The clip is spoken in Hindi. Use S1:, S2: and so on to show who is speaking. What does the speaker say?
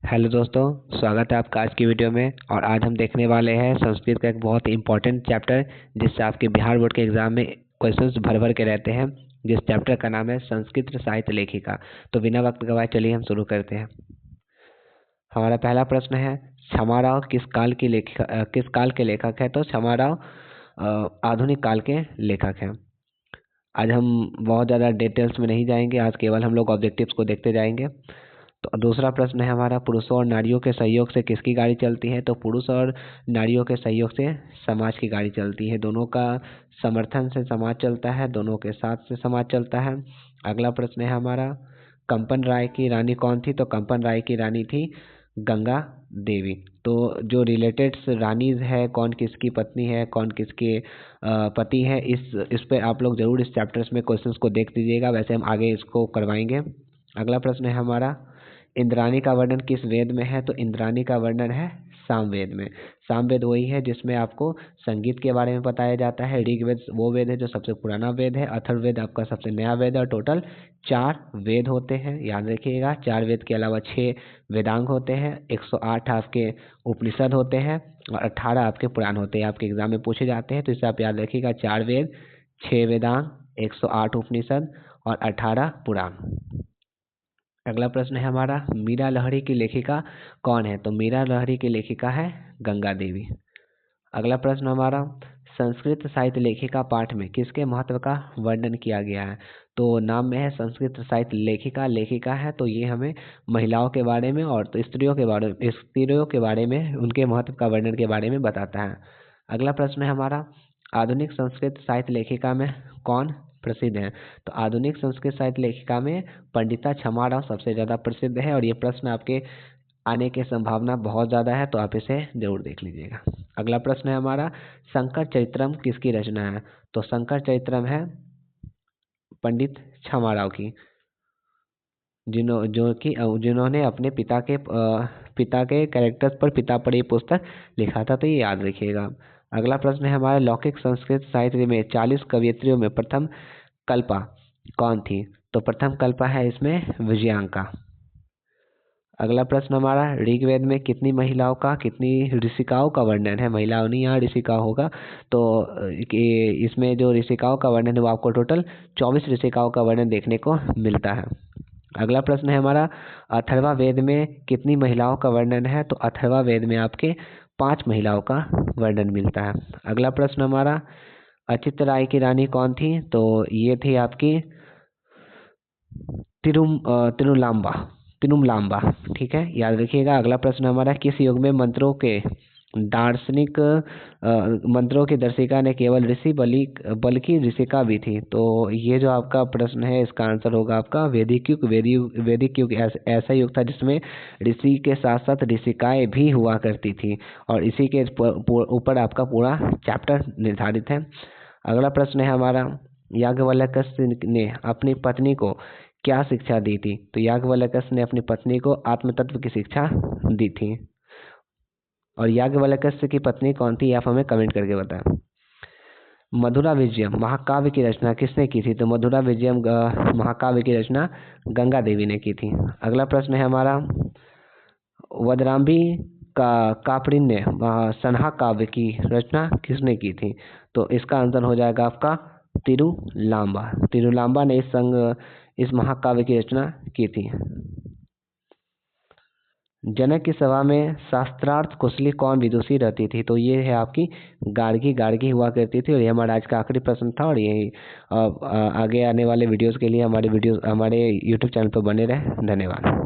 S1: हेलो दोस्तों, स्वागत है आपका आज की वीडियो में। और आज हम देखने वाले हैं संस्कृत का एक बहुत ही इंपॉर्टेंट चैप्टर, जिससे आपके बिहार बोर्ड के एग्जाम में क्वेश्चंस भर भर के रहते हैं, जिस चैप्टर का नाम है संस्कृत साहित्य लेखिका। तो बिना वक्त गवाए चलिए हम शुरू करते हैं। हमारा पहला प्रश्न है, क्षमाराव किस काल के लेखक है? तो क्षमाराव आधुनिक काल के लेखक हैं। आज हम बहुत ज़्यादा डिटेल्स में नहीं जाएंगे, आज केवल हम लोग ऑब्जेक्टिव्स को देखते जाएंगे। तो दूसरा प्रश्न है हमारा, पुरुषों और नारियों के सहयोग से किसकी गाड़ी चलती है? तो पुरुष और नारियों के सहयोग से समाज की गाड़ी चलती है। दोनों का समर्थन से समाज चलता है, दोनों के साथ से समाज चलता है। अगला प्रश्न है हमारा, कंपन राय की रानी कौन थी? तो कंपन राय की रानी थी गंगा देवी। तो जो रिलेटेड रानीज है, कौन किसकी पत्नी है, कौन किसके पति है, इस पे आप लोग जरूर इस चैप्टर्स में क्वेश्चंस को देख लीजिएगा। वैसे हम आगे इसको करवाएंगे। अगला प्रश्न है हमारा, इंद्राणी का वर्णन किस वेद में है? तो इंद्राणी का वर्णन है सामवेद में। सामवेद वही है जिसमें आपको संगीत के बारे में बताया जाता है। ऋग्वेद वो वेद है जो सबसे पुराना वेद है। अथर्ववेद आपका सबसे नया वेद है। और टोटल 4 वेद होते हैं, याद रखिएगा। 4 वेद के अलावा 6 वेदांग होते हैं, 108 आपके उपनिषद होते हैं और 18 आपके पुराण होते हैं। आपके एग्जाम में पूछे जाते हैं, तो इसे आप याद रखिएगा। 4 वेद, 6 वेदांग, 108 उपनिषद और 18 पुराण। अगला प्रश्न है हमारा, मीरा लहरी की लेखिका कौन है? तो मीरा लहरी की लेखिका है गंगा देवी। अगला प्रश्न हमारा, संस्कृत साहित्य लेखिका पाठ में किसके महत्व का वर्णन किया गया है? तो नाम में है संस्कृत साहित्य लेखिका, लेखिका है तो ये हमें महिलाओं के बारे में और तो स्त्रियों के बारे में, उनके महत्व का वर्णन के बारे में बताता है। अगला प्रश्न है हमारा, आधुनिक संस्कृत साहित्य लेखिका में कौन प्रसिद्ध है? तो आधुनिक संस्कृत साहित्य लेखिका में पंडिता क्षमाराव सबसे ज़्यादा प्रसिद्ध है। और ये प्रश्न आपके आने की संभावना बहुत ज़्यादा है, तो आप इसे जरूर देख लीजिएगा। अगला प्रश्न है हमारा, शंकर चरित्रम किसकी रचना है? तो शंकर चरित्रम है पंडित क्षमाराव की, जिन्होंने अपने पिता के कैरेक्टर्स पर पिता पर ये पुस्तक लिखा था, तो ये याद रखिएगा। अगला प्रश्न है हमारा, लौकिक संस्कृत साहित्य में 40 कवयित्रियों में प्रथम कल्पा कौन थी? तो प्रथम कल्पा है इसमें विजयांका। अगला प्रश्न हमारा, ऋग्वेद में कितनी ऋषिकाओं का वर्णन है? महिलाओं नहीं, यहाँ ऋषिका होगा। तो इसमें जो ऋषिकाओं का वर्णन है वो आपको टोटल 24 ऋषिकाओं का वर्णन देखने को मिलता है। अगला प्रश्न है हमारा, अथर्वा वेद में कितनी महिलाओं का वर्णन है? तो अथर्वा वेद में आपके 5 महिलाओं का वर्णन मिलता है। अगला प्रश्न हमारा, अचित राय की रानी कौन थी? तो ये थी आपकी तिरुलाम्बा। तिरुमलाम्बा, ठीक है, याद रखिएगा। अगला प्रश्न हमारा, किस युग में मंत्रों की दर्शिका ने केवल ऋषि बल्कि ऋषिका भी थी? तो ये जो आपका प्रश्न है, इसका आंसर होगा आपका वैदिक युग। वैदिक युग ऐसा युग था जिसमें ऋषि के साथ साथ ऋषिकाएं भी हुआ करती थी। और इसी के ऊपर आपका पूरा चैप्टर निर्धारित है। अगला प्रश्न है हमारा, याज्ञवल्क्य ने अपनी पत्नी को क्या शिक्षा दी थी? तो याज्ञवल्क्य ने अपनी पत्नी को आत्मतत्व की शिक्षा दी थी। और याज्ञवल्क्य की पत्नी कौन थी, आप हमें कमेंट करके बताएं। मधुरा विजयम महाकाव्य की रचना किसने की थी? तो मधुरा विजयम महाकाव्य की रचना गंगा देवी ने की थी। अगला प्रश्न है हमारा, वज्राम्भी का कापड़िन्य सन्हा काव्य की रचना किसने की थी? तो इसका आंसर हो जाएगा आपका तिरुलाम्बा। तिरुलाम्बा ने इस महाकाव्य की रचना की थी। जनक की सभा में शास्त्रार्थ कुशली कौन विदुषी रहती थी? तो ये है आपकी गार्गी हुआ करती थी। और ये हमारा आज का आखिरी प्रश्न था। और यही आगे आने वाले वीडियोस के लिए हमारे यूट्यूब चैनल पर बने रहें। धन्यवाद।